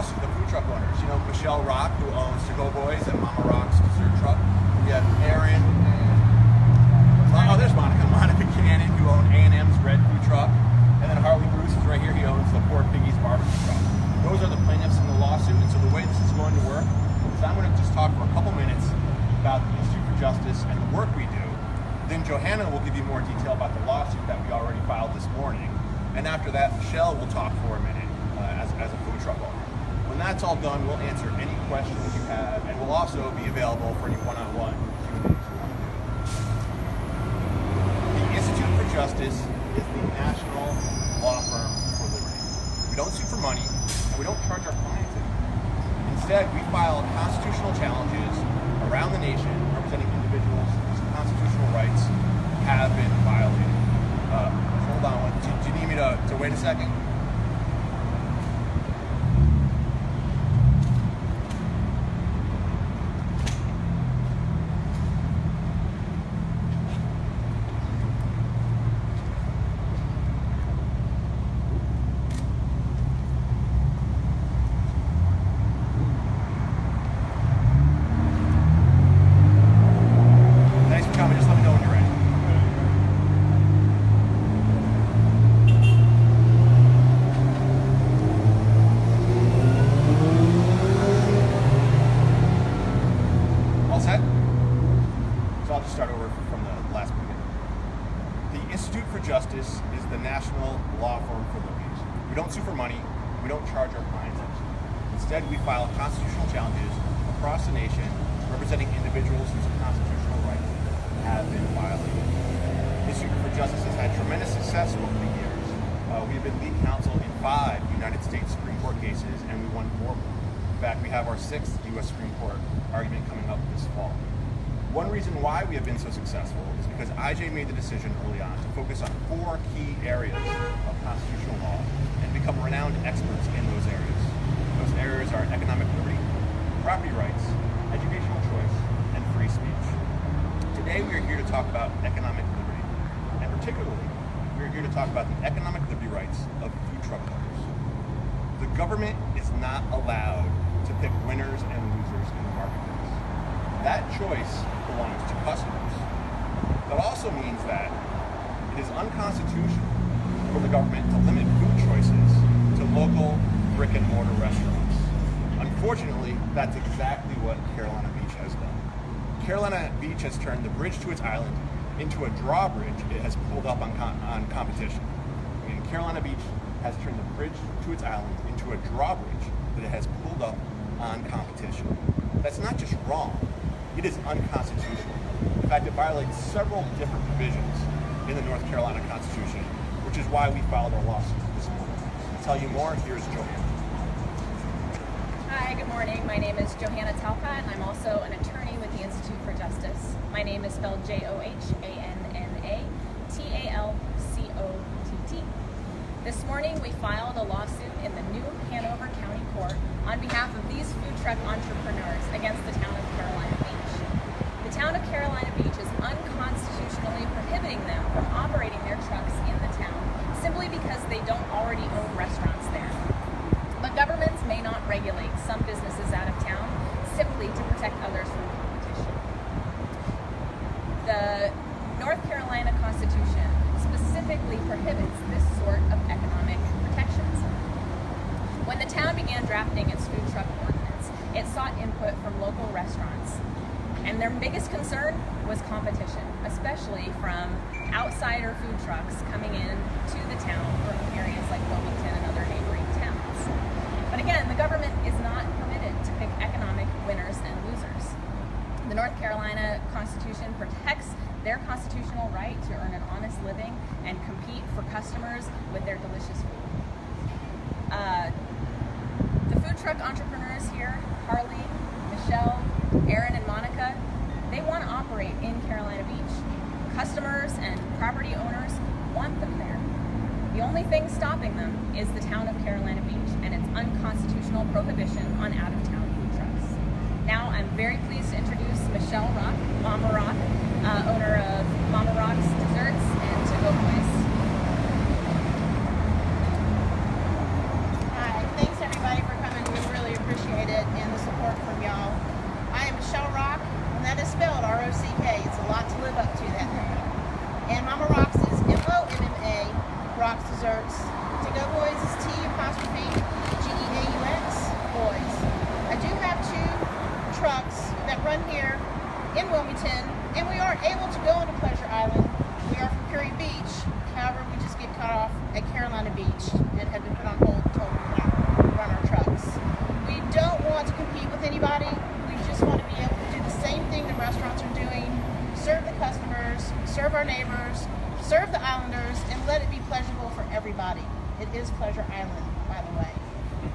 lawsuit, the food truck owners. You know, Michelle Rock, who owns To Go Boys and Mama Rock's Dessert Truck. We have Aaron and there's Monica Cannon, who owns A&M's Red Food Truck. And then Harley Bruce is right here. He owns the Poor Piggy's Barbecue Truck. Those are the plaintiffs in the lawsuit. And so the way this is going to work is I'm going to just talk for a couple minutes about the Institute for Justice and the work we do. Then Johanna will give you more detail about the lawsuit that we already filed this morning. And after that, Michelle will talk for a minute as a food truck owner. When that's all done, we'll answer any questions you have, and we'll also be available for any one-on-one Q&As you want to do. The Institute for Justice is the national law firm for liberty. We don't sue for money, and we don't charge our clients anything. Instead, we file constitutional challenges around the nation representing individuals whose constitutional rights have been violated. Hold on, do you need me to wait a second? Justice is the national law firm for liberty. We don't sue for money. We don't charge our clients anything. Instead, we file constitutional challenges across the nation representing individuals whose constitutional rights have been violated. The Institute for Justice has had tremendous success over the years. We have been lead counsel in 5 United States Supreme Court cases, and we won 4 more. In fact, we have our 6th U.S. Supreme Court argument coming up this fall. One reason why we have been so successful is because IJ made the decision early on to focus on 4 key areas of constitutional law and become renowned experts in those areas. Those areas are economic liberty, property rights, educational choice, and free speech. Today we are here to talk about economic liberty, and particularly we are here to talk about the economic liberty rights of food truck owners. The government is not allowed to pick winners and losers in the marketplace. That choice belongs to customers. That also means that it is unconstitutional for the government to limit food choices to local brick and mortar restaurants. Unfortunately, that's exactly what Carolina Beach has done. Carolina Beach has turned the bridge to its island into a drawbridge it has pulled up on competition. And Carolina Beach has turned the bridge to its island into a drawbridge that it has pulled up on competition. That's not just wrong. It is unconstitutional. In fact, it violates several different provisions in the North Carolina Constitution, which is why we filed our lawsuit this morning. To tell you more, here's Johanna. Hi, good morning. My name is Johanna Talcott, and I'm also an attorney with the Institute for Justice. My name is spelled Johanna-Talcott. This morning, we filed a lawsuit in the New Hanover County Court on behalf of these food truck entrepreneurs against the town of Carolina Beach. The town of Carolina Beach is unconstitutionally prohibiting them from operating their trucks in the town simply because they don't already own restaurants there. But governments may not regulate some businesses out of town simply to protect others from competition. The North Carolina Constitution specifically prohibits this sort of economic protections. When the town began drafting its food truck ordinance, it sought input from local restaurants. And their biggest concern was competition, especially from outsider food trucks coming in to the town from areas like Wilmington and other neighboring towns. But again, the government is not permitted to pick economic winners and losers. The North Carolina Constitution protects their constitutional right to earn an honest living and compete for customers with their delicious food. The food truck entrepreneurs here, Harley, Michelle, Aaron, and Monica, they want to operate in Carolina Beach. Customers and property owners want them there. The only thing stopping them is the town of Carolina Beach and its unconstitutional prohibition on out-of-town food trucks. Now I'm very pleased to introduce Michelle Rock, Mama Rock, owner of Mama Rock's Desserts and To Go Boys. Hi, thanks everybody for coming. We really able to go into Pleasure Island. We are from Curry Beach. However, we just get cut off at Carolina Beach. It had been put on hold until we cannot run our trucks. We don't want to compete with anybody. We just want to be able to do the same thing the restaurants are doing, serve the customers, serve our neighbors, serve the islanders, and let it be pleasurable for everybody. It is Pleasure Island, by the way.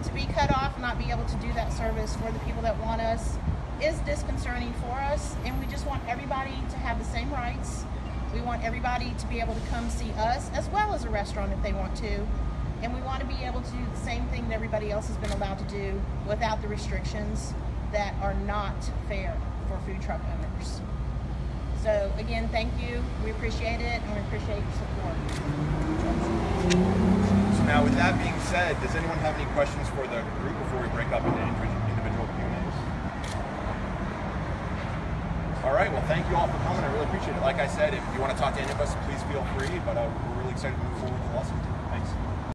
To be cut off and not be able to do that service for the people that want us is disconcerting for us, and we just want everybody to have the same rights. We want everybody to be able to come see us as well as a restaurant if they want to, and we want to be able to do the same thing that everybody else has been allowed to do without the restrictions that are not fair for food truck owners. So again, thank you. We appreciate it, and we appreciate your support. So now with that being said, does anyone have any questions for the group before we break up into individual Q&As? All right, well, thank you all for coming. I really appreciate it. Like I said, if you want to talk to any of us, please feel free, but we're really excited to move forward with the lawsuit.